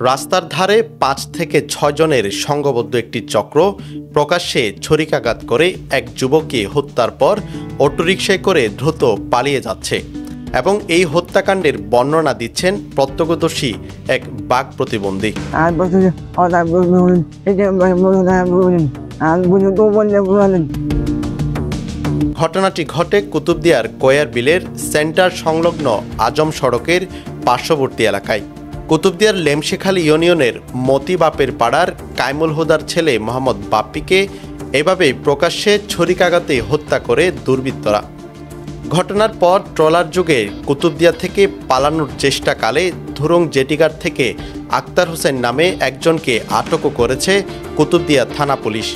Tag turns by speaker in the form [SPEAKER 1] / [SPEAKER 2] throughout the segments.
[SPEAKER 1] রাস্তার ধারে 5 থেকে 6 জনের সংঘবদ্ধ একটি চক্র প্রকাশ্যে ছুরিকাঘাত করে এক যুবককে হত্যার পর অটোরিকশায় করে দ্রুত পালিয়ে যাচ্ছে এবং এই হত্যাকাণ্ডের বর্ণনা দিচ্ছেন প্রত্যক্ষদর্শী এক বাঘ প্রতিবন্ধী। ঘটনাটি ঘটে কুতুবদিয়ার কয়ারবিলের সেন্টার সংলগ্ন আজম সড়কের পার্শ্ববর্তী এলাকায়। কুতুবদিয়ার লেমশেখালী ইউনিয়নের মতিবাপের পাড়ার কাইমুল হুদার ছেলে মোহাম্মদ বাপ্পিকে এভাবেই প্রকাশ্যে ছুরিকাঘাতে হত্যা করে দুর্বৃত্তরা। ঘটনার পর ট্রলার যুগে কুতুবদিয়া থেকে পালানোর চেষ্টাকালে ধুরুং জেটিঘাট থেকে আক্তার হোসেন নামে একজনকে আটকও করেছে কুতুবদিয়া থানা পুলিশ।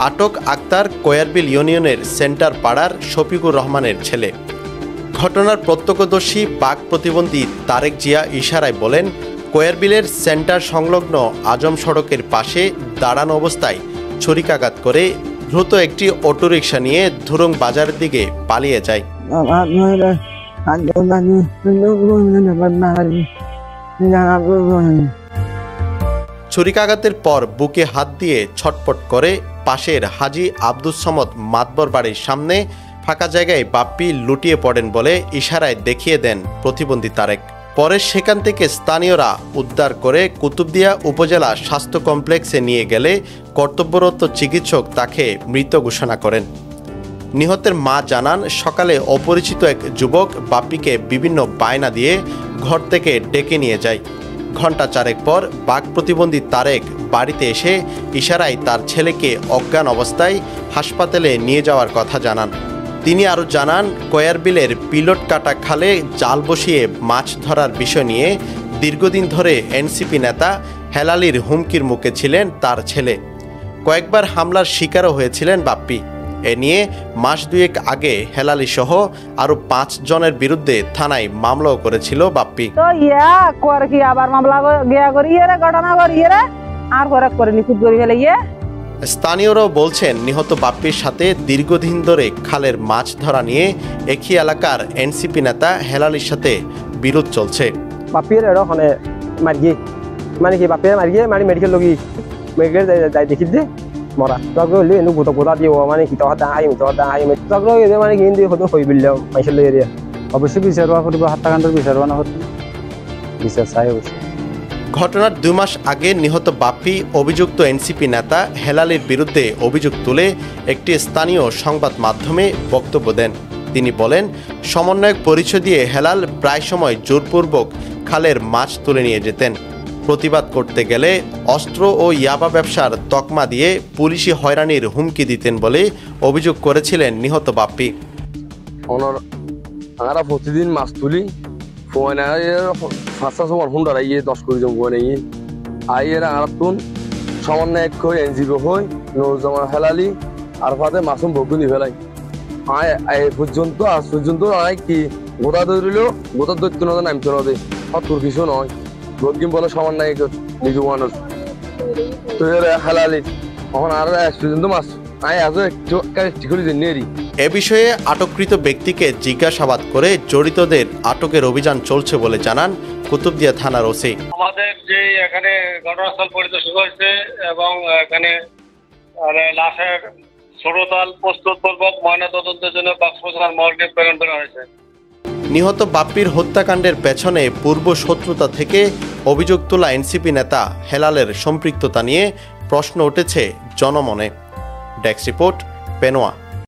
[SPEAKER 1] আটক আক্তার কয়ারবিল ইউনিয়নের সেন্টার পাড়ার শফিকুর রহমানের ছেলে। ঘটনার প্রত্যক্ষদর্শী বাঘ প্রতিবন্ধী তারেক জিয়া ইশারায় বলেন, কয়ারবিলের সেন্টার সংলগ্ন আজম সড়কের পাশে দাঁড়ানো অবস্থায় ছুরিকাঘাত করে দ্রুত একটি অটোরিকশা নিয়ে ধুরুং বাজারের দিকে পালিয়ে যায়। ছুরিকাঘাতের পর বুকে হাত দিয়ে ছটপট করে পাশের হাজী আব্দুস সমদ মাতবর বাড়ির সামনে ফাঁকা জায়গায় বাপ্পি লুটিয়ে পড়েন বলে ইশারায় দেখিয়ে দেন প্রতিবন্ধী তারেক। পরে সেখান থেকে স্থানীয়রা উদ্ধার করে কুতুবদিয়া উপজেলা স্বাস্থ্য কমপ্লেক্সে নিয়ে গেলে কর্তব্যরত চিকিৎসক তাকে মৃত ঘোষণা করেন। নিহতের মা জানান, সকালে অপরিচিত এক যুবক বাপ্পিকে বিভিন্ন বায়না দিয়ে ঘর থেকে ডেকে নিয়ে যায়। ঘণ্টা চারেক পর বাঘ প্রতিবন্ধী তারেক বাড়িতে এসে ইশারায় তার ছেলেকে অজ্ঞান অবস্থায় হাসপাতালে নিয়ে যাওয়ার কথা জানান। তিনি আরও জানান, কয়ারবিলের পিলট কাটা খালে জাল বসিয়ে মাছ ধরার বিষয় নিয়ে দীর্ঘদিন ধরে এনসিপি নেতা হেলালির হুমকির মুখে ছিলেন তার ছেলে। কয়েকবার হামলার শিকারও হয়েছিলেন বাপ্পি। এ নিয়ে মাস দুয়েক আগে হেলালি সহ আরো 5 জনের বিরুদ্ধে থানায় মামলাও করেছিল বাপ্পি। স্থানীয়রাও বলছেন, নিহত বাপ্পির সাথে দীর্ঘদিন ধরে খালের মাছ ধরা নিয়ে একই এলাকার এনসিপি নেতা হেলালির সাথে বিরোধ চলছে।
[SPEAKER 2] বাপ্পির মেডিকেল লগি দেখি দে মরা তক হইলে এনু গোটা গোটা দিয়ে মানে কি তহা দাহাই তক মানে কিন্তু হই বিল্লাম মাইসেল এরিয়া অবশ্যই বিচারবা করব হত্যাকাণ্ডের বিচারবা না হতো বিচার চাই অবশ্যই।
[SPEAKER 1] ঘটনার 2 মাস আগে নিহত বাপ্পি অভিযুক্ত এনসিপি নেতা হেলালির বিরুদ্ধে অভিযোগ তুলে একটি স্থানীয় সংবাদ মাধ্যমে বক্তব্য দেন। তিনি বলেন, সমন্বয়ক পরিচয় দিয়ে হেলাল প্রায় সময় জোরপূর্বক খালের মাছ তুলে নিয়ে যেতেন। প্রতিবাদ করতে গেলে অস্ত্র ও ইয়াবা ব্যবসার তকমা দিয়ে পুলিশি হয়রানির হুমকি দিতেন বলে অভিযোগ করেছিলেন নিহত বাপ্পি।
[SPEAKER 3] আমরা প্রতিদিন মাছ তুলি হুন্ডার 10 করে জম আইয়ের আরাতুন সমন্বয় হই এনজিপি হই নৌজমা হেলালি আর ফাতে মাসুম বগুনি ফেলাই আয় পর্যন্ত আজ পর্যন্ত আয় কি গোটা ধরিল গোটা দৈত্য নদী নামতে নদী তোর কিছু নয় বগিম বলে সমন্বয় লিজু মানুষ তো হেলালি তখন আর আজ পর্যন্ত মাছ আয় আজও একটু নেরি।
[SPEAKER 1] এ বিষয়ে আটককৃত ব্যক্তিকে জিজ্ঞাসাবাদ করে জড়িতদের আটকের অভিযান চলছে বলে জানান কুতুবদিয়া থানার ওসি।
[SPEAKER 4] আমাদের যে এখানে ঘটনাস্থল পরিদর্শন হয়েছে এবং এখানে লাশের ছোটতাল প্রস্তুতপূর্বক ময়নাতদন্তের জন্য কক্সবাজার মর্গে প্রেরণ করা হয়েছে।
[SPEAKER 1] নিহত বাপ্পির হত্যাকাণ্ডের পেছনে পূর্ব শত্রুতা থেকে অভিযোগ তোলা এনসিপি নেতা হেলালের সম্পৃক্ততা নিয়ে প্রশ্ন উঠেছে জনমনে। Desk report, Penowa.